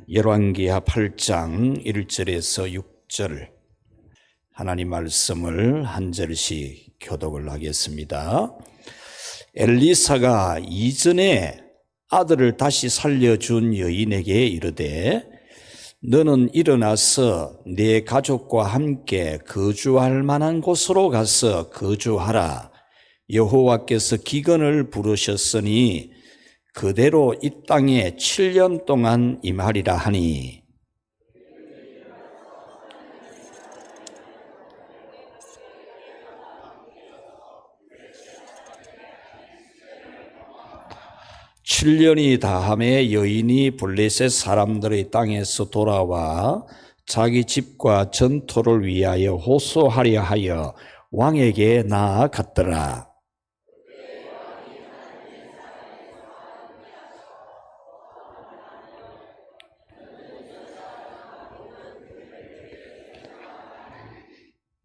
열왕기하 8장 1절에서 6절 하나님 말씀을 한 절씩 교독을 하겠습니다. 엘리사가 이전에 아들을 다시 살려준 여인에게 이르되 너는 일어나서 네 가족과 함께 거주할 만한 곳으로 가서 거주하라. 여호와께서 기근을 부르셨으니 그대로 이 땅에 7년 동안 임하리라 하니 7년이 다함에 여인이 블레셋 사람들의 땅에서 돌아와 자기 집과 전토를 위하여 호소하려 하여 왕에게 나아갔더라.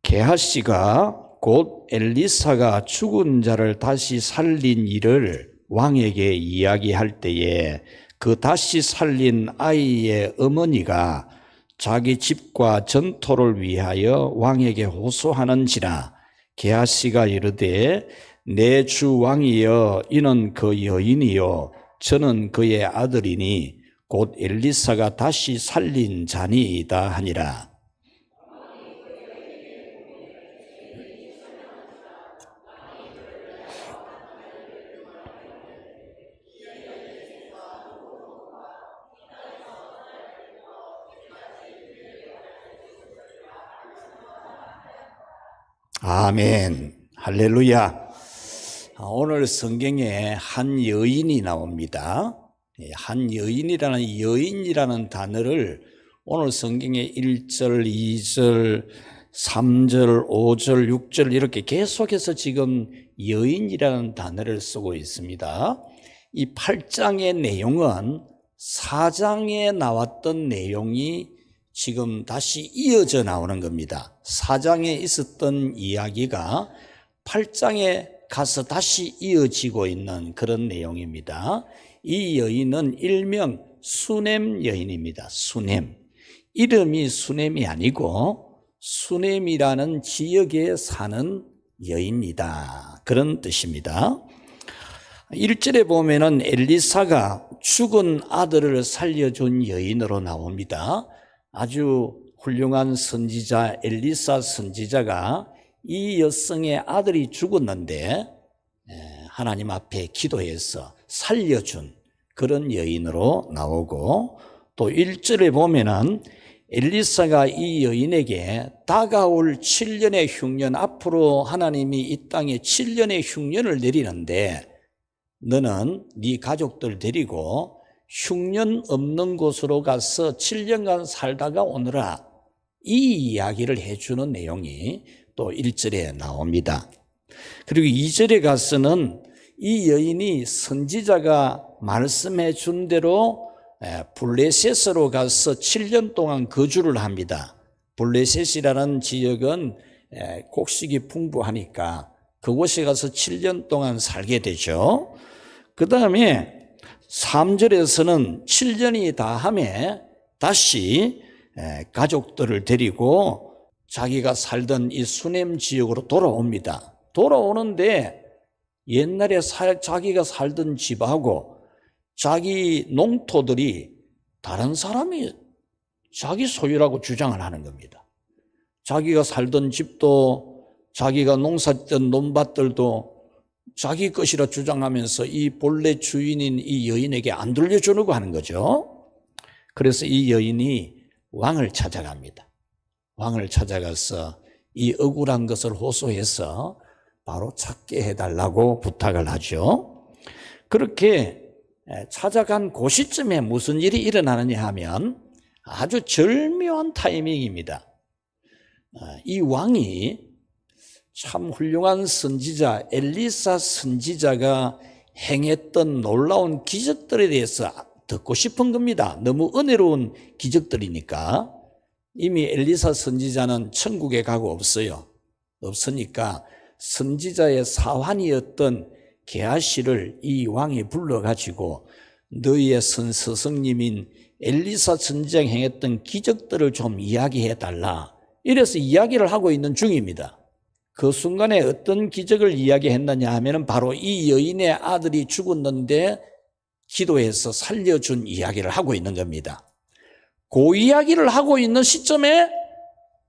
게하시가 곧 엘리사가 죽은 자를 다시 살린 일을 왕에게 이야기할 때에 그 다시 살린 아이의 어머니가 자기 집과 전토를 위하여 왕에게 호소하는지라. 게하시가 이르되 내 주 왕이여 이는 그 여인이요 저는 그의 아들이니 곧 엘리사가 다시 살린 자니이다 하니라. 아멘. 할렐루야. 오늘 성경에 한 여인이 나옵니다. 한 여인이라는 단어를 오늘 성경에 1절, 2절, 3절, 5절, 6절 이렇게 계속해서 지금 여인이라는 단어를 쓰고 있습니다. 이 8장의 내용은 4장에 나왔던 내용이 지금 다시 이어져 나오는 겁니다. 4장에 있었던 이야기가 8장에 가서 다시 이어지고 있는 그런 내용입니다. 이 여인은 일명 수넴 여인입니다. 수넴. 이름이 수넴이 아니고 수넴이라는 지역에 사는 여인이다. 그런 뜻입니다. 1절에 보면은 엘리사가 죽은 아들을 살려준 여인으로 나옵니다. 아주 훌륭한 선지자 엘리사 선지자가 이 여성의 아들이 죽었는데 하나님 앞에 기도해서 살려준 그런 여인으로 나오고, 또 1절에 보면은 엘리사가 이 여인에게 다가올 7년의 흉년, 앞으로 하나님이 이 땅에 7년의 흉년을 내리는데 너는 네 가족들 데리고 흉년 없는 곳으로 가서 7년간 살다가 오너라. 이 이야기를 해주는 내용이 또 1절에 나옵니다. 그리고 2절에 가서는 이 여인이 선지자가 말씀해 준 대로 블레셋으로 가서 7년 동안 거주를 합니다. 블레셋이라는 지역은 곡식이 풍부하니까 그곳에 가서 7년 동안 살게 되죠. 그 다음에 3절에서는 7년이 다함에 다시 가족들을 데리고 자기가 살던 이 수넴 지역으로 돌아옵니다. 돌아오는데 옛날에 자기가 살던 집하고 자기 농토들이 다른 사람이 자기 소유라고 주장을 하는 겁니다. 자기가 살던 집도 자기가 농사짓던 논밭들도 자기 것이라 주장하면서 이 본래 주인인 이 여인에게 안 돌려주려고 하는 거죠. 그래서 이 여인이 왕을 찾아갑니다. 왕을 찾아가서 이 억울한 것을 호소해서 바로 찾게 해달라고 부탁을 하죠. 그렇게 찾아간 그 시점에 무슨 일이 일어나느냐 하면 아주 절묘한 타이밍입니다. 이 왕이 참 훌륭한 선지자 엘리사 선지자가 행했던 놀라운 기적들에 대해서 듣고 싶은 겁니다. 너무 은혜로운 기적들이니까. 이미 엘리사 선지자는 천국에 가고 없으니까 선지자의 사환이었던 게하시를 이 왕이 불러가지고 너희의 선 스승님인 엘리사 선지자가 행했던 기적들을 좀 이야기해 달라. 이래서 이야기를 하고 있는 중입니다. 그 순간에 어떤 기적을 이야기했느냐 하면은 바로 이 여인의 아들이 죽었는데 기도해서 살려준 이야기를 하고 있는 겁니다. 그 이야기를 하고 있는 시점에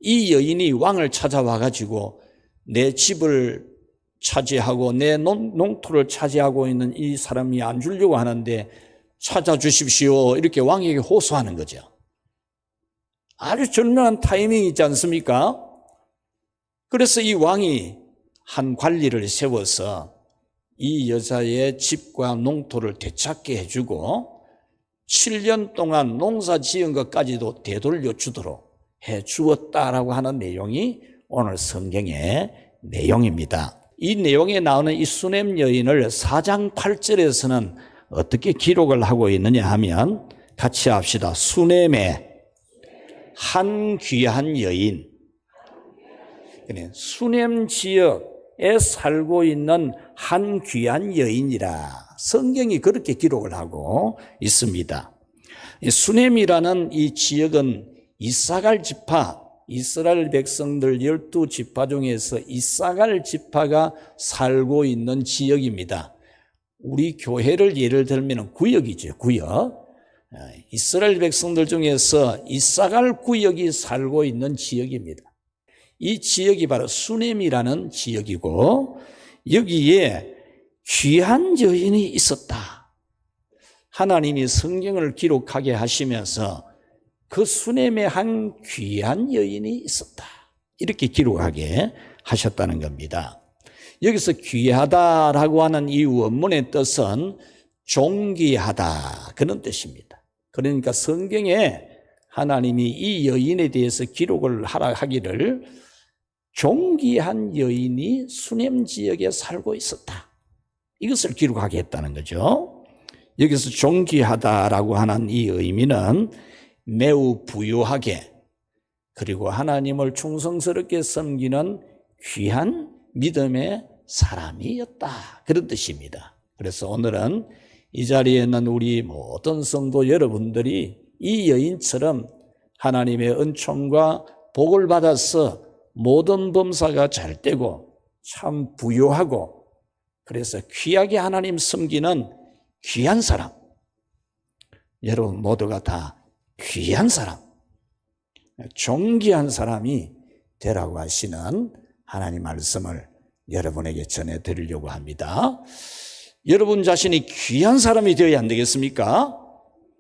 이 여인이 왕을 찾아와 가지고 내 집을 차지하고 내 농토를 차지하고 있는 이 사람이 안 주려고 하는데 찾아주십시오. 이렇게 왕에게 호소하는 거죠. 아주 절묘한 타이밍이 있지 않습니까? 그래서 이 왕이 한 관리를 세워서 이 여자의 집과 농토를 되찾게 해주고 7년 동안 농사 지은 것까지도 되돌려 주도록 해 주었다라고 하는 내용이 오늘 성경의 내용입니다. 이 내용에 나오는 이 수넴 여인을 4장 8절에서는 어떻게 기록을 하고 있느냐 하면 같이 합시다. 수넴의 한 귀한 여인. 수넴 지역에 살고 있는 한 귀한 여인이라 성경이 그렇게 기록을 하고 있습니다. 수넴이라는 이 지역은 이사갈 지파, 이스라엘 백성들 12지파 중에서 이사갈 지파가 살고 있는 지역입니다. 우리 교회를 예를 들면 구역이죠. 구역. 이스라엘 백성들 중에서 이사갈 구역이 살고 있는 지역입니다. 이 지역이 바로 수넴이라는 지역이고 여기에 귀한 여인이 있었다. 하나님이 성경을 기록하게 하시면서 그 수넴에 한 귀한 여인이 있었다. 이렇게 기록하게 하셨다는 겁니다. 여기서 귀하다라고 하는 이 원문의 뜻은 존귀하다 그런 뜻입니다. 그러니까 성경에 하나님이 이 여인에 대해서 기록을 하라 하기를 존귀한 여인이 수넴 지역에 살고 있었다. 이것을 기록하게 했다는 거죠. 여기서 존귀하다라고 하는 이 의미는 매우 부유하게 그리고 하나님을 충성스럽게 섬기는 귀한 믿음의 사람이었다. 그런 뜻입니다. 그래서 오늘은 이 자리에 있는 우리 모든 성도 여러분들이 이 여인처럼 하나님의 은총과 복을 받아서 모든 범사가 잘 되고 참 부유하고 그래서 귀하게 하나님 섬기는 귀한 사람, 여러분 모두가 다 귀한 사람, 존귀한 사람이 되라고 하시는 하나님 말씀을 여러분에게 전해드리려고 합니다. 여러분 자신이 귀한 사람이 되어야 안 되겠습니까?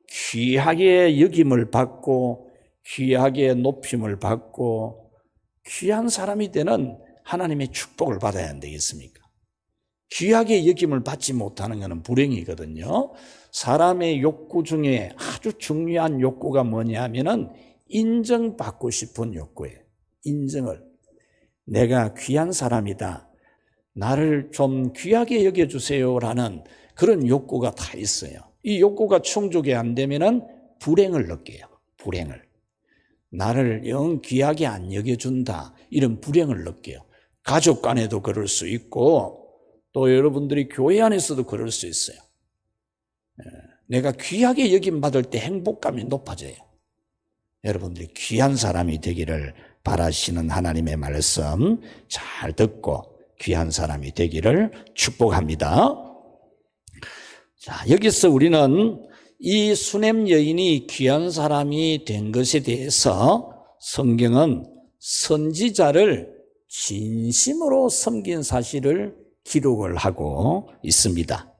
귀하게 여김을 받고 귀하게 높임을 받고 귀한 사람이 되는 하나님의 축복을 받아야 안 되겠습니까? 귀하게 여김을 받지 못하는 것은 불행이거든요. 사람의 욕구 중에 아주 중요한 욕구가 뭐냐 하면은 인정받고 싶은 욕구예요. 인정을. 내가 귀한 사람이다. 나를 좀 귀하게 여겨주세요라는 그런 욕구가 다 있어요. 이 욕구가 충족이 안 되면은 불행을 느껴요. 불행을. 나를 영 귀하게 안 여겨준다. 이런 불행을 느껴요. 가족 간에도 그럴 수 있고 또 여러분들이 교회 안에서도 그럴 수 있어요. 내가 귀하게 여김받을 때 행복감이 높아져요. 여러분들이 귀한 사람이 되기를 바라시는 하나님의 말씀 잘 듣고 귀한 사람이 되기를 축복합니다. 자, 여기서 우리는 이 수넴 여인이 귀한 사람이 된 것에 대해서 성경은 선지자를 진심으로 섬긴 사실을 기록을 하고 있습니다.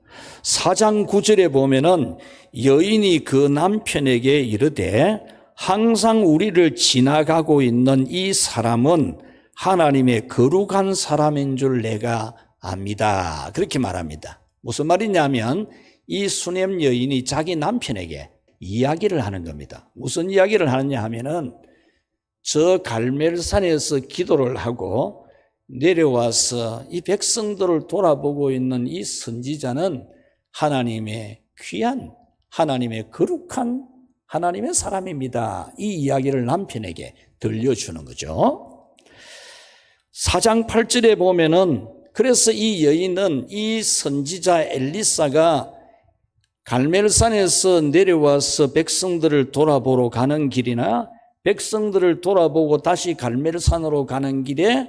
4장 9절에 보면은 여인이 그 남편에게 이르되 항상 우리를 지나가고 있는 이 사람은 하나님의 거룩한 사람인 줄 내가 압니다. 그렇게 말합니다. 무슨 말이냐면 이 수넴 여인이 자기 남편에게 이야기를 하는 겁니다. 무슨 이야기를 하느냐 하면은 저 갈멜산에서 기도를 하고 내려와서 이 백성들을 돌아보고 있는 이 선지자는 하나님의 귀한, 하나님의 거룩한 하나님의 사람입니다. 이 이야기를 남편에게 들려주는 거죠. 4장 8절에 보면은 그래서 이 여인은 이 선지자 엘리사가 갈멜산에서 내려와서 백성들을 돌아보러 가는 길이나 백성들을 돌아보고 다시 갈멜산으로 가는 길에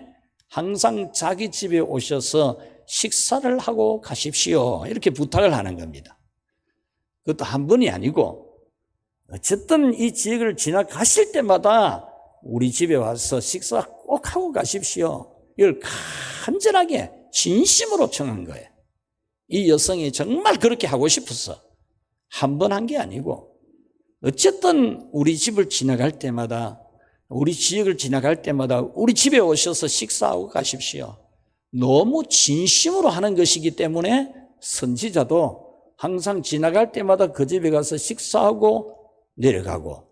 항상 자기 집에 오셔서 식사를 하고 가십시오. 이렇게 부탁을 하는 겁니다. 그것도 한 번이 아니고 어쨌든 이 지역을 지나가실 때마다 우리 집에 와서 식사 꼭 하고 가십시오. 이걸 간절하게 진심으로 청한 거예요. 이 여성이 정말 그렇게 하고 싶었어. 한 번 한 게 아니고 어쨌든 우리 집을 지나갈 때마다 우리 지역을 지나갈 때마다 우리 집에 오셔서 식사하고 가십시오. 너무 진심으로 하는 것이기 때문에 선지자도 항상 지나갈 때마다 그 집에 가서 식사하고 내려가고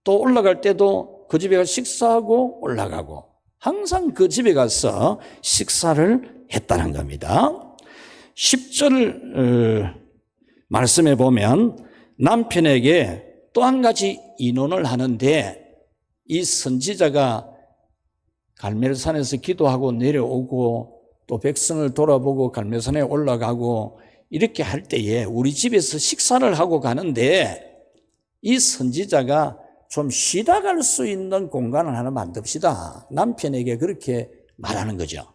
또 올라갈 때도 그 집에 가서 식사하고 올라가고 항상 그 집에 가서 식사를 했다는 겁니다. 10절 말씀해 보면 남편에게 또 한 가지 인원을 하는데 이 선지자가 갈멜산에서 기도하고 내려오고 또 백성을 돌아보고 갈멜산에 올라가고 이렇게 할 때에 우리 집에서 식사를 하고 가는데 이 선지자가 좀 쉬다 갈 수 있는 공간을 하나 만듭시다. 남편에게 그렇게 말하는 거죠.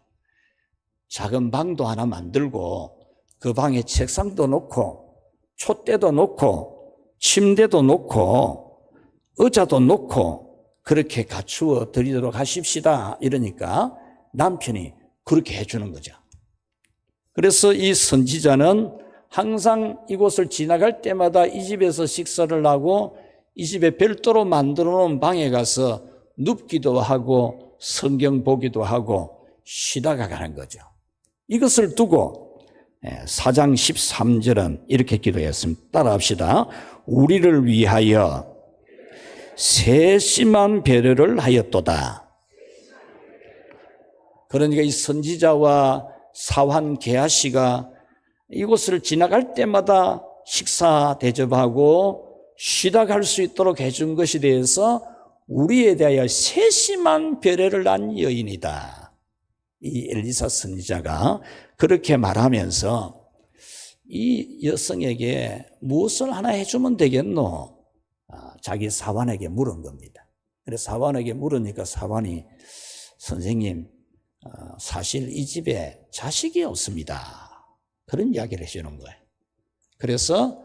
작은 방도 하나 만들고 그 방에 책상도 놓고 촛대도 놓고 침대도 놓고 의자도 놓고 그렇게 갖추어 드리도록 하십시다. 이러니까 남편이 그렇게 해주는 거죠. 그래서 이 선지자는 항상 이곳을 지나갈 때마다 이 집에서 식사를 하고 이 집에 별도로 만들어 놓은 방에 가서 눕기도 하고 성경 보기도 하고 쉬다가 가는 거죠. 이것을 두고 4장 13절은 이렇게 기도했습니다. 따라합시다. 우리를 위하여 세심한 배려를 하였도다. 그러니까 이 선지자와 사환 게하시가 이곳을 지나갈 때마다 식사 대접하고 쉬다 갈 수 있도록 해준 것에 대해서 우리에 대하여 세심한 배려를 한 여인이다. 이 엘리사 선지자가 그렇게 말하면서 이 여성에게 무엇을 하나 해주면 되겠노? 자기 사환에게 물은 겁니다. 그래서 사환에게 물으니까 사환이 선생님 사실 이 집에 자식이 없습니다. 그런 이야기를 해주는 거예요. 그래서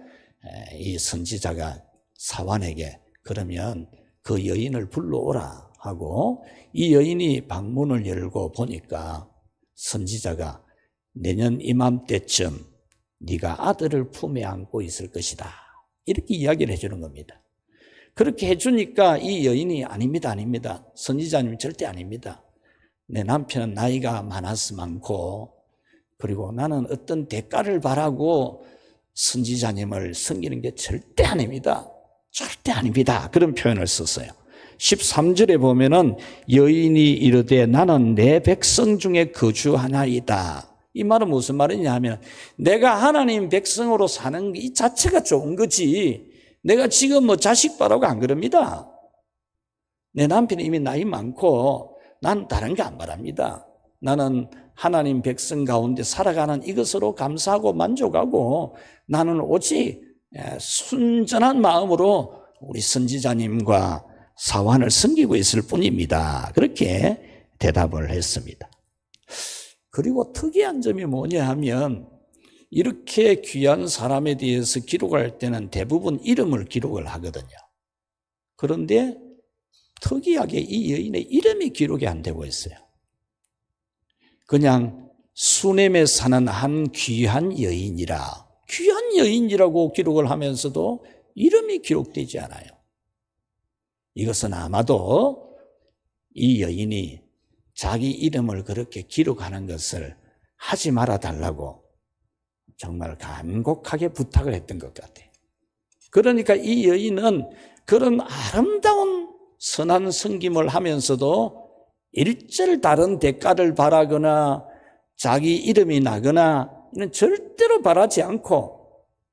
이 선지자가 사환에게 그러면 그 여인을 불러오라 하고 이 여인이 방문을 열고 보니까 선지자가 내년 이맘때쯤 네가 아들을 품에 안고 있을 것이다. 이렇게 이야기를 해주는 겁니다. 그렇게 해주니까 이 여인이 아닙니다. 선지자님 절대 아닙니다. 내 남편은 나이가 많아서 많고 그리고 나는 어떤 대가를 바라고 선지자님을 섬기는 게 절대 아닙니다. 절대 아닙니다. 그런 표현을 썼어요. 13절에 보면은 여인이 이르되 나는 내 백성 중에 거주하나이다. 이 말은 무슨 말이냐 하면 내가 하나님 백성으로 사는 이 자체가 좋은 거지 내가 지금 뭐 자식 바라고 안 그럽니다. 내 남편이 이미 나이 많고 난 다른 거 안 바랍니다. 나는 하나님 백성 가운데 살아가는 이것으로 감사하고 만족하고 나는 오직 순전한 마음으로 우리 선지자님과 사환을 섬기고 있을 뿐입니다. 그렇게 대답을 했습니다. 그리고 특이한 점이 뭐냐 하면 이렇게 귀한 사람에 대해서 기록할 때는 대부분 이름을 기록을 하거든요. 그런데 특이하게 이 여인의 이름이 기록이 안 되고 있어요. 그냥 수넴에 사는 한 귀한 여인이라고 기록을 하면서도 이름이 기록되지 않아요. 이것은 아마도 이 여인이 자기 이름을 그렇게 기록하는 것을 하지 말아달라고 정말 간곡하게 부탁을 했던 것 같아요. 그러니까 이 여인은 그런 아름다운 선한 섬김을 하면서도 일절 다른 대가를 바라거나 자기 이름이 나거나 이는 절대로 바라지 않고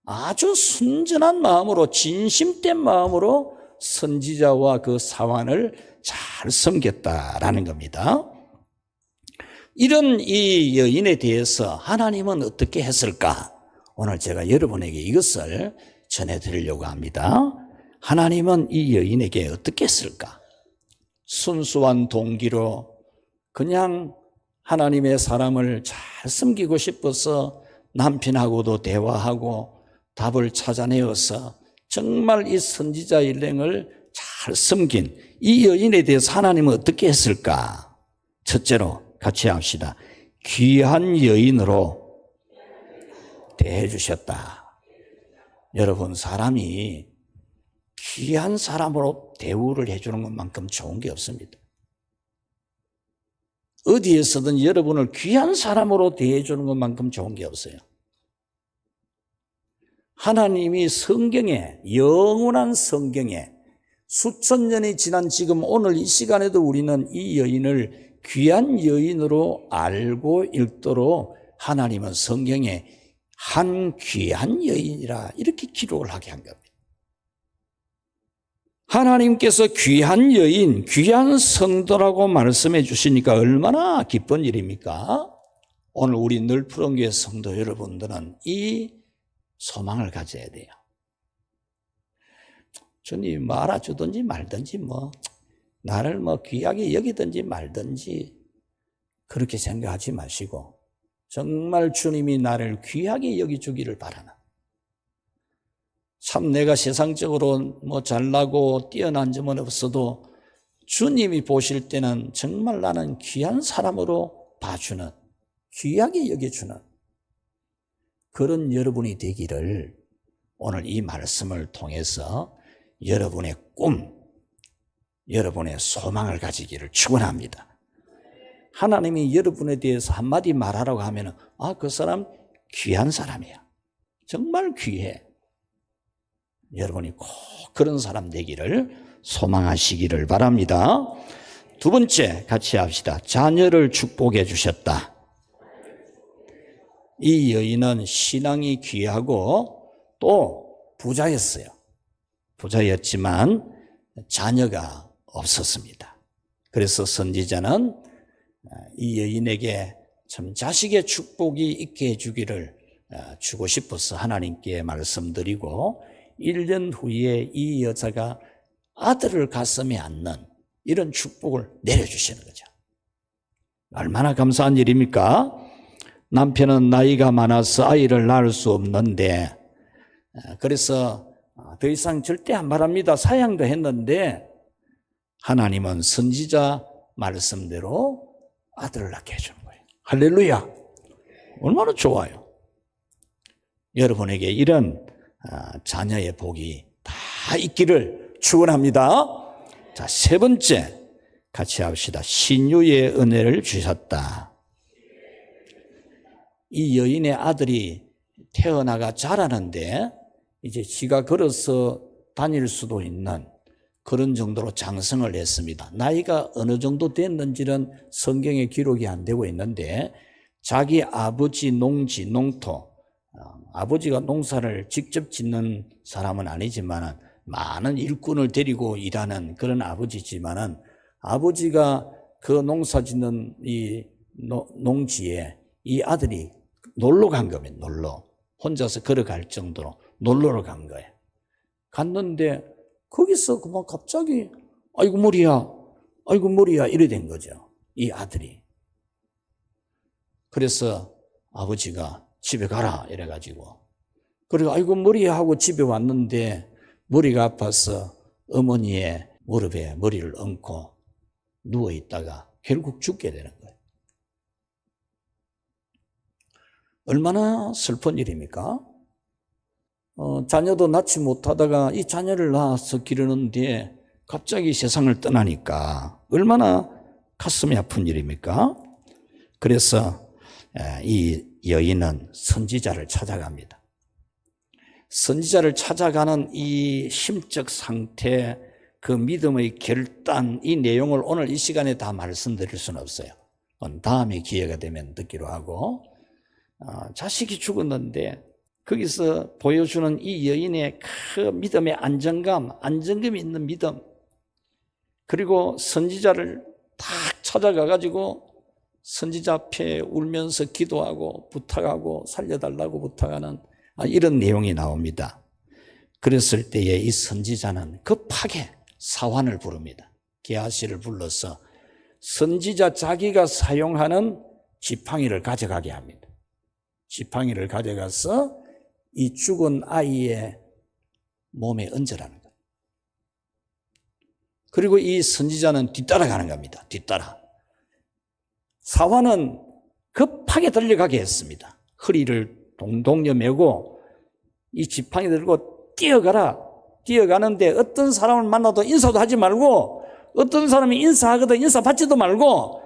아주 순전한 마음으로 진심된 마음으로 선지자와 그 사환을 잘 섬겼다라는 겁니다. 이런 이 여인에 대해서 하나님은 어떻게 했을까? 오늘 제가 여러분에게 이것을 전해드리려고 합니다. 하나님은 이 여인에게 어떻게 했을까? 순수한 동기로 그냥 하나님의 사람을 잘 섬기고 싶어서 남편하고도 대화하고 답을 찾아내어서 정말 이 선지자 일행을 잘 섬긴 이 여인에 대해서 하나님은 어떻게 했을까? 첫째로 같이 합시다. 귀한 여인으로 대해 주셨다. 여러분, 사람이 귀한 사람으로 대우를 해주는 것만큼 좋은 게 없습니다. 어디에서든 여러분을 귀한 사람으로 대해주는 것만큼 좋은 게 없어요. 하나님이 성경에, 영원한 성경에 수천 년이 지난 지금 오늘 이 시간에도 우리는 이 여인을 귀한 여인으로 알고 읽도록 하나님은 성경에 한 귀한 여인이라 이렇게 기록을 하게 한 겁니다. 하나님께서 귀한 여인, 귀한 성도라고 말씀해 주시니까 얼마나 기쁜 일입니까? 오늘 우리 늘푸른교회 성도 여러분들은 이 소망을 가져야 돼요. 주님 알아주든지 말든지 나를 귀하게 여기든지 말든지 그렇게 생각하지 마시고 정말 주님이 나를 귀하게 여기주기를 바라는, 참 내가 세상적으로 잘나고 뛰어난 점은 없어도 주님이 보실 때는 정말 나는 귀한 사람으로 봐주는, 귀하게 여겨주는 그런 여러분이 되기를 오늘 이 말씀을 통해서 여러분의 꿈, 여러분의 소망을 가지기를 축원합니다. 하나님이 여러분에 대해서 한마디 말하라고 하면 그 사람 귀한 사람이야. 정말 귀해. 여러분이 꼭 그런 사람 되기를 소망하시기를 바랍니다. 두 번째 같이 합시다. 자녀를 축복해 주셨다. 이 여인은 신앙이 귀하고 또 부자였어요. 부자였지만 자녀가 없었습니다. 그래서 선지자는 이 여인에게 참 자식의 축복이 있게 해주기를 주고 싶어서 하나님께 말씀드리고 1년 후에 이 여자가 아들을 가슴에 안는 이런 축복을 내려주시는 거죠. 얼마나 감사한 일입니까? 남편은 나이가 많아서 아이를 낳을 수 없는데 그래서 더 이상 절대 안 바랍니다. 사양도 했는데 하나님은 선지자 말씀대로 아들을 낳게 해주는 거예요. 할렐루야! 얼마나 좋아요. 여러분에게 이런 자녀의 복이 다 있기를 축원합니다. 자, 세 번째 같이 합시다. 신유의 은혜를 주셨다. 이 여인의 아들이 태어나가 자라는데 이제 지가 걸어서 다닐 수도 있는 그런 정도로 장성을 했습니다. 나이가 어느 정도 됐는지는 성경에 기록이 안 되고 있는데 자기 아버지 농지, 농토, 아버지가 농사를 직접 짓는 사람은 아니지만 많은 일꾼을 데리고 일하는 그런 아버지지만은 아버지가 그 농사 짓는 이 농지에 이 아들이 놀러 간 겁니다. 혼자서 걸어갈 정도로 놀러를 간 거예요. 갔는데 거기서 그만 갑자기 아이고 머리야 이래 된 거죠. 이 아들이. 그래서 아버지가 집에 가라 이래가지고 그리고 아이고 머리야 하고 집에 왔는데 머리가 아파서 어머니의 무릎에 머리를 얹고 누워있다가 결국 죽게 되는 거예요. 얼마나 슬픈 일입니까? 자녀도 낳지 못하다가 이 자녀를 낳아서 기르는데 갑자기 세상을 떠나니까 얼마나 가슴이 아픈 일입니까? 그래서 이 여인은 선지자를 찾아갑니다. 선지자를 찾아가는 이 심적 상태, 그 믿음의 결단, 이 내용을 오늘 이 시간에 다 말씀드릴 수는 없어요. 다음에 기회가 되면 듣기로 하고 자식이 죽었는데 거기서 보여주는 이 여인의 그 믿음의 안정감이 있는 믿음, 그리고 선지자를 딱 찾아가가지고 선지자 앞에 울면서 기도하고 부탁하고 살려달라고 부탁하는 이런 내용이 나옵니다. 그랬을 때에 이 선지자는 급하게 사환을 부릅니다. 게하시를 불러서 선지자 자기가 사용하는 지팡이를 가져가게 합니다. 지팡이를 가져가서 이 죽은 아이의 몸에 얹으라는 거예요. 그리고 이 선지자는 뒤따라가는 겁니다. 뒤따라. 사환은 급하게 달려가게 했습니다. 허리를 동동여 메고 이 지팡이 들고 뛰어가라. 뛰어가는데 어떤 사람을 만나도 인사도 하지 말고 어떤 사람이 인사하거든 인사 받지도 말고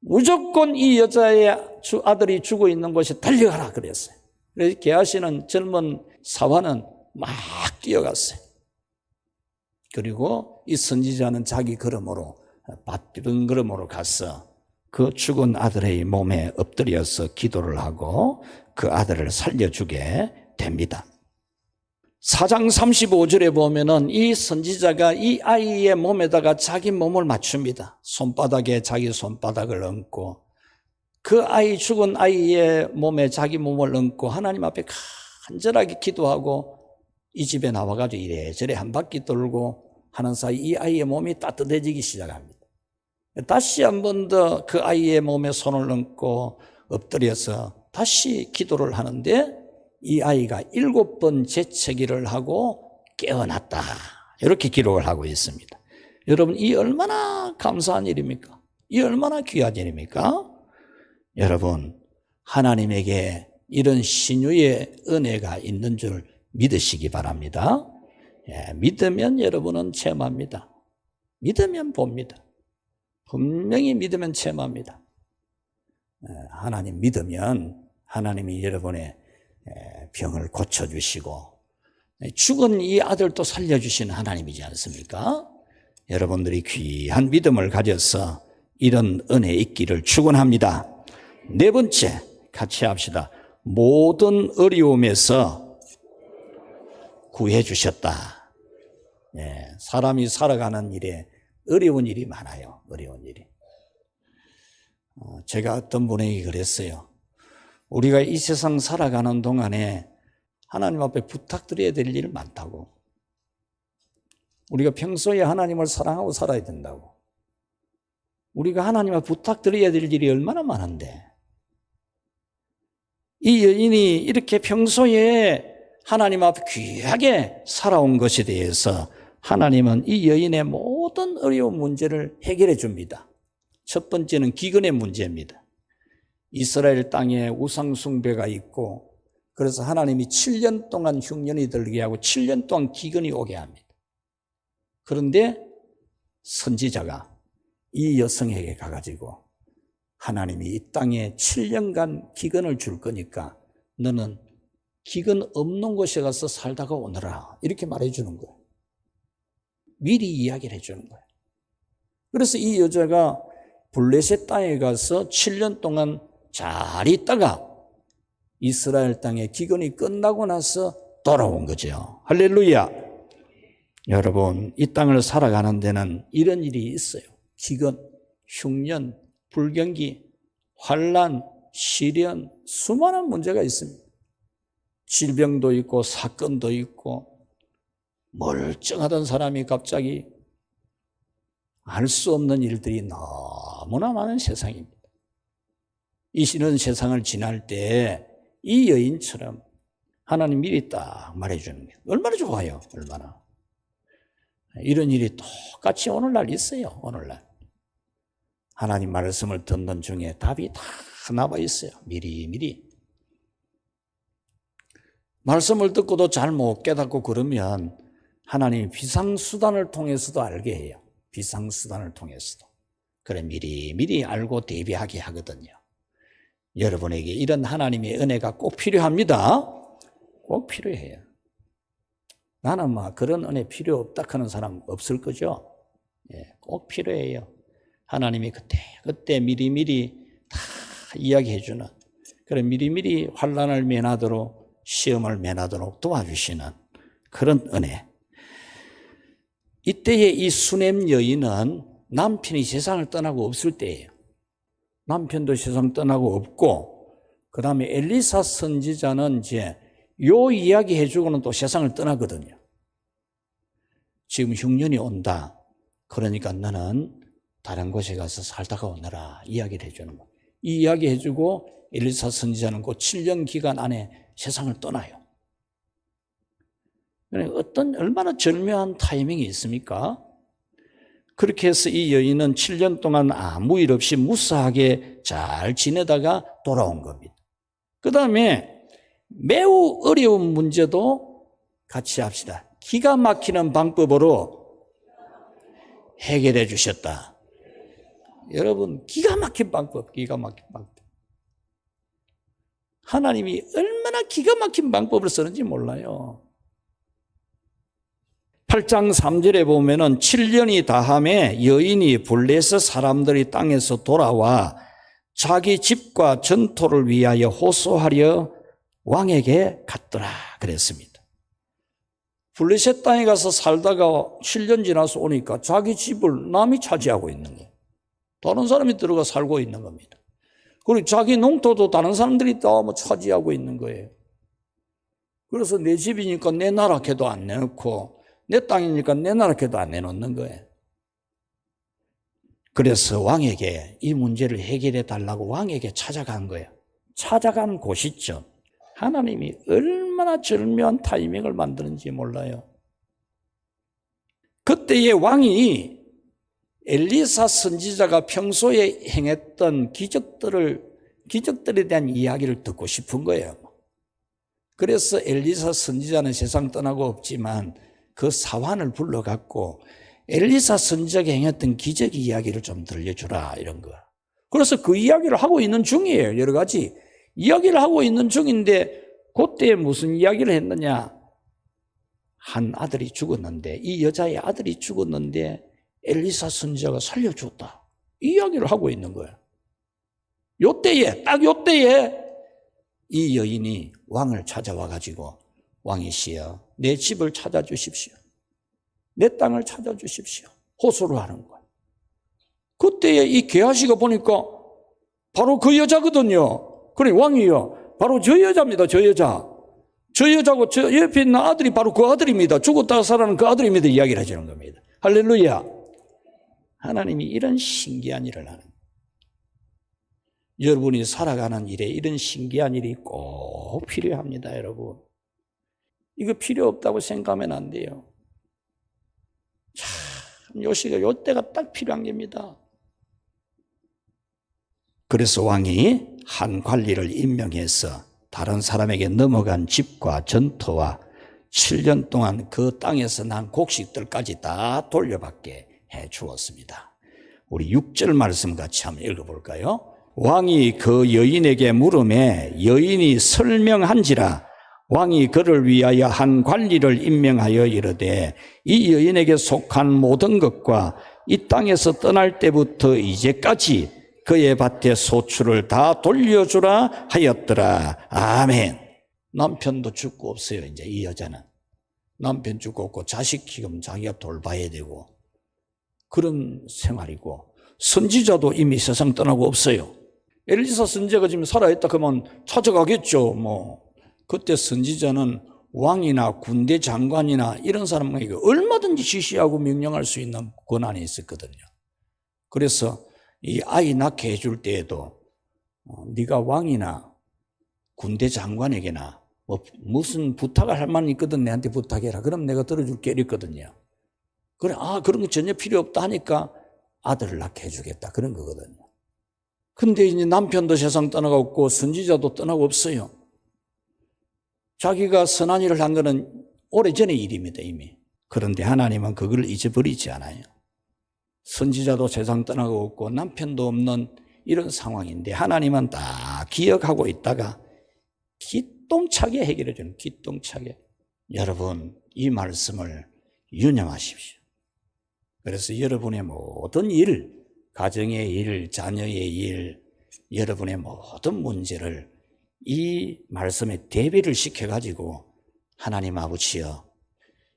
무조건 이 여자의 아들이 죽어 있는 곳에 달려가라 그랬어요. 그래서 게하시는 젊은 사환은 막 뛰어갔어요. 그리고 이 선지자는 자기 걸음으로 바른 걸음으로 가서 그 죽은 아들의 몸에 엎드려서 기도를 하고 그 아들을 살려주게 됩니다. 4장 35절에 보면은 이 선지자가 이 아이의 몸에다가 자기 몸을 맞춥니다. 손바닥에 자기 손바닥을 얹고 그 아이 죽은 아이의 몸에 자기 몸을 얹고 하나님 앞에 간절하게 기도하고 이 집에 나와가지고 이래저래 한 바퀴 돌고 하는 사이 이 아이의 몸이 따뜻해지기 시작합니다. 다시 한 번 더 그 아이의 몸에 손을 얹고 엎드려서 다시 기도를 하는데 이 아이가 7번 재채기를 하고 깨어났다. 이렇게 기록을 하고 있습니다. 여러분, 이 얼마나 감사한 일입니까? 이 얼마나 귀한 일입니까? 여러분, 하나님에게 이런 신유의 은혜가 있는 줄 믿으시기 바랍니다. 믿으면 여러분은 체험합니다. 믿으면 봅니다. 분명히 믿으면 체험합니다. 하나님 믿으면 하나님이 여러분의 병을 고쳐주시고 죽은 이 아들도 살려주시는 하나님이지 않습니까? 여러분들이 귀한 믿음을 가져서 이런 은혜 있기를 축원합니다. 네 번째, 같이 합시다. 모든 어려움에서 구해 주셨다. 사람이 살아가는 일에 어려운 일이 많아요. 어려운 일이. 제가 어떤 분에게 그랬어요. 우리가 이 세상 살아가는 동안에 하나님 앞에 부탁드려야 될 일이 많다고. 우리가 평소에 하나님을 사랑하고 살아야 된다고. 우리가 하나님 앞에 부탁드려야 될 일이 얼마나 많은데. 이 여인이 이렇게 평소에 하나님 앞에 귀하게 살아온 것에 대해서 하나님은 이 여인의 모든 어려운 문제를 해결해 줍니다. 첫 번째는 기근의 문제입니다. 이스라엘 땅에 우상 숭배가 있고 그래서 하나님이 7년 동안 흉년이 들게 하고 7년 동안 기근이 오게 합니다. 그런데 선지자가 이 여성에게 가가지고 하나님이 이 땅에 7년간 기근을 줄 거니까 너는 기근 없는 곳에 가서 살다가 오너라 이렇게 말해주는 거예요. 미리 이야기를 해주는 거예요. 그래서 이 여자가 블레셋 땅에 가서 7년 동안 잘 있다가 이스라엘 땅에 기근이 끝나고 나서 돌아온 거죠. 할렐루야. 여러분, 이 땅을 살아가는 데는 이런 일이 있어요. 기근, 흉년, 불경기, 환난, 시련, 수많은 문제가 있습니다. 질병도 있고 사건도 있고 멀쩡하던 사람이 갑자기 알 수 없는 일들이 너무나 많은 세상입니다. 이런 세상을 지날 때 이 여인처럼 하나님 미리 딱 말해주는 게 얼마나 좋아요. 얼마나. 이런 일이 똑같이 오늘날 있어요. 오늘날. 하나님 말씀을 듣는 중에 답이 다 나와 있어요. 미리. 말씀을 듣고도 잘 못 깨닫고 그러면 하나님이 비상수단을 통해서도 알게 해요. 비상수단을 통해서도. 그래 미리 알고 대비하게 하거든요. 여러분에게 이런 하나님의 은혜가 꼭 필요합니다. 꼭 필요해요. 나는 그런 은혜 필요 없다 하는 사람 없을 거죠? 꼭 필요해요. 하나님이 그때 미리 다 이야기해 주는, 그래 미리 환난을 면하도록 시험을 면하도록 도와주시는 그런 은혜. 이때의 이 수넴 여인은 남편이 세상을 떠나고 없을 때예요. 남편도 세상 떠나고 없고, 그 다음에 엘리사 선지자는 이제 요 이야기 해주고는 또 세상을 떠나거든요. 지금 흉년이 온다. 그러니까 너는 다른 곳에 가서 살다가 오너라. 이야기를 해주는 거예요. 이 이야기 해주고 엘리사 선지자는 그 7년 기간 안에 세상을 떠나요. 얼마나 절묘한 타이밍이 있습니까? 그렇게 해서 이 여인은 7년 동안 아무 일 없이 무사하게 잘 지내다가 돌아온 겁니다. 그 다음에 매우 어려운 문제도 같이 합시다. 기가 막히는 방법으로 해결해 주셨다. 여러분, 기가 막힌 방법. 하나님이 얼마나 기가 막힌 방법을 쓰는지 몰라요. 8장 3절에 보면은 7년이 다함에 여인이 블레셋 사람들이 땅에서 돌아와 자기 집과 전토를 위하여 호소하려 왕에게 갔더라 그랬습니다. 블레셋 땅에 가서 살다가 7년 지나서 오니까 자기 집을 남이 차지하고 있는 거예요. 다른 사람이 들어가 살고 있는 겁니다. 그리고 자기 농토도 다른 사람들이 다 차지하고 있는 거예요. 그래서 내 집이니까 내 나라 개도 안 내놓고 내 땅이니까 내 나라 개도 안 내놓는 거예요. 그래서 왕에게 이 문제를 해결해 달라고 왕에게 찾아간 거예요. 찾아간 곳이죠. 하나님이 얼마나 절묘한 타이밍을 만드는지 몰라요. 그때의 왕이 엘리사 선지자가 평소에 행했던 기적들에 대한 이야기를 듣고 싶은 거예요. 그래서 엘리사 선지자는 세상 떠나고 없지만 그 사환을 불러갖고 엘리사 선지자가 행했던 기적 이야기를 좀 들려주라 이런 거. 그래서 그 이야기를 하고 있는 중이에요. 여러 가지 이야기를 하고 있는 중인데 그때 무슨 이야기를 했느냐. 한 아들이 죽었는데 이 여자의 아들이 죽었는데 엘리사 선지자가 살려줬다. 이 이야기를 하고 있는 거예요. 딱 요때에 이 여인이 왕을 찾아와가지고 왕이시여 내 집을 찾아주십시오. 내 땅을 찾아주십시오. 호소를 하는 거예요. 그때에 이 게하시가 보니까 바로 그 여자거든요. 그래 왕이요. 바로 저 여자입니다. 저 여자고 저 옆에 있는 아들이 바로 그 아들입니다. 죽었다가 살아난 그 아들입니다. 이야기를 해주는 겁니다. 할렐루야. 하나님이 이런 신기한 일을 하는 거예요. 여러분이 살아가는 일에 이런 신기한 일이 꼭 필요합니다. 여러분. 이거 필요 없다고 생각하면 안 돼요. 참, 요때가 딱 필요한 겁니다. 그래서 왕이 한 관리를 임명해서 다른 사람에게 넘어간 집과 전토와 7년 동안 그 땅에서 난 곡식들까지 다 돌려받게 해 주었습니다. 우리 6절 말씀 같이 한번 읽어볼까요? 왕이 그 여인에게 물으매 여인이 설명한지라 왕이 그를 위하여 한 관리를 임명하여 이르되 이 여인에게 속한 모든 것과 이 땅에서 떠날 때부터 이제까지 그의 밭의 소출을 다 돌려주라 하였더라. 아멘. 남편도 죽고 없어요. 이제 이 여자는 남편 죽고 없고 자식 키우면 자기가 돌봐야 되고 그런 생활이고 선지자도 이미 세상 떠나고 없어요. 엘리사 선지자가 지금 살아있다 그러면 찾아가겠죠. 그때 선지자는 왕이나 군대 장관이나 이런 사람에게 얼마든지 지시하고 명령할 수 있는 권한이 있었거든요. 그래서 이 아이 낳게 해줄 때에도 네가 왕이나 군대 장관에게나 무슨 부탁을 할 만한 있거든 내한테 부탁해라. 그럼 내가 들어줄게 이랬거든요. 그래, 그런 거 전혀 필요 없다 하니까 아들을 낳게 해주겠다 그런 거거든요. 근데 이제 남편도 세상 떠나고 없고 선지자도 떠나고 없어요. 자기가 선한 일을 한 거는 오래전의 일입니다, 이미. 그런데 하나님은 그걸 잊어버리지 않아요. 선지자도 세상 떠나고 없고 남편도 없는 이런 상황인데 하나님은 다 기억하고 있다가 기똥차게 해결해 주는 기똥차게. 여러분, 이 말씀을 유념하십시오. 그래서 여러분의 모든 일, 가정의 일, 자녀의 일, 여러분의 모든 문제를 이 말씀에 대비를 시켜가지고 하나님 아버지여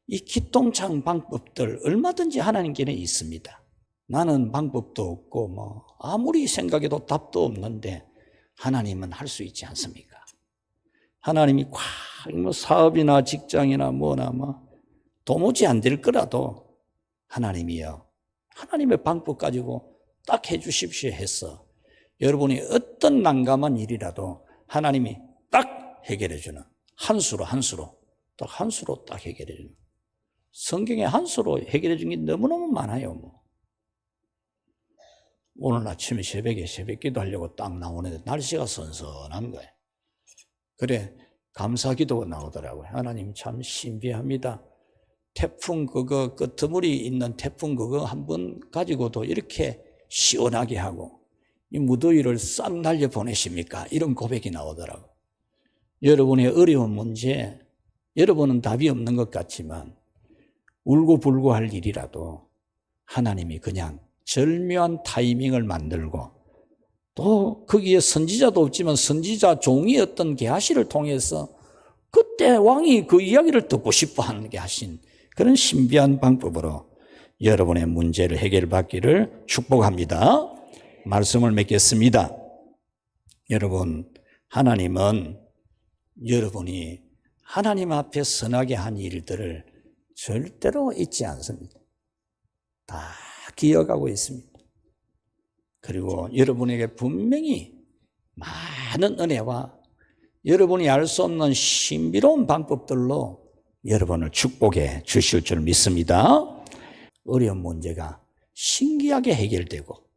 이 기똥찬 방법들 얼마든지 하나님께는 있습니다. 나는 방법도 없고 아무리 생각해도 답도 없는데 하나님은 할 수 있지 않습니까? 하나님이 뭐 사업이나 직장이나 뭐나 뭐 도무지 안 될 거라도 하나님이요, 하나님의 방법 가지고 딱 해주십시오 해서 여러분이 어떤 난감한 일이라도 하나님이 딱 해결해 주는, 한 수로 딱 해결해 주는. 성경에 한 수로 해결해 준 게 너무너무 많아요. 뭐. 오늘 아침에 새벽에 새벽기도 하려고 딱 나오는데 날씨가 선선한 거예요. 그래, 감사기도가 나오더라고요. 하나님 참 신비합니다. 태풍 그거 끄트물이 있는 태풍 그거 한 번 가지고도 이렇게 시원하게 하고 이 무더위를 싹 날려 보내십니까? 이런 고백이 나오더라고요. 여러분의 어려운 문제, 여러분은 답이 없는 것 같지만 울고불고 할 일이라도 하나님이 그냥 절묘한 타이밍을 만들고 또 거기에 선지자도 없지만 선지자 종이 어떤 게하시를 통해서 그때 왕이 그 이야기를 듣고 싶어 하는 게 하신 그런 신비한 방법으로 여러분의 문제를 해결받기를 축복합니다. 말씀을 맺겠습니다. 여러분, 하나님은 여러분이 하나님 앞에 선하게 한 일들을 절대로 잊지 않습니다. 다 기억하고 있습니다. 그리고 여러분에게 분명히 많은 은혜와 여러분이 알 수 없는 신비로운 방법들로 여러분을 축복해 주실 줄 믿습니다. 어려운 문제가 신기하게 해결되고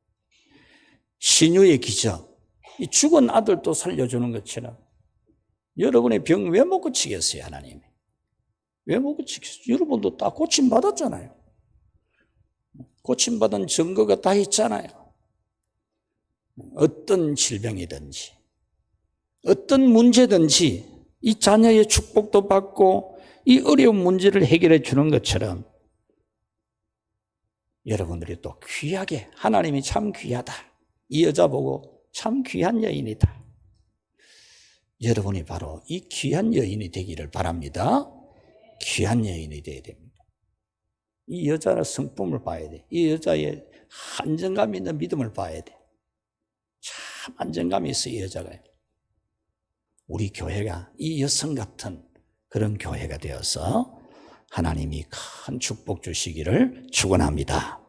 신유의 기적, 이 죽은 아들도 살려주는 것처럼 여러분의 병 왜 못 고치겠어요, 하나님이? 왜 못 고치겠어요? 여러분도 다 고침받았잖아요. 고침받은 증거가 다 있잖아요. 어떤 질병이든지 어떤 문제든지 이 자녀의 축복도 받고 이 어려운 문제를 해결해 주는 것처럼 여러분들이 또 귀하게, 하나님이 참 귀하다, 이 여자 보고 참 귀한 여인이다, 여러분이 바로 이 귀한 여인이 되기를 바랍니다. 귀한 여인이 되어야 됩니다. 이 여자의 성품을 봐야 돼. 이 여자의 안정감 있는 믿음을 봐야 돼. 참 안정감이 있어, 이 여자가. 우리 교회가 이 여성 같은 그런 교회가 되어서 하나님이 큰 축복 주시기를 축원합니다.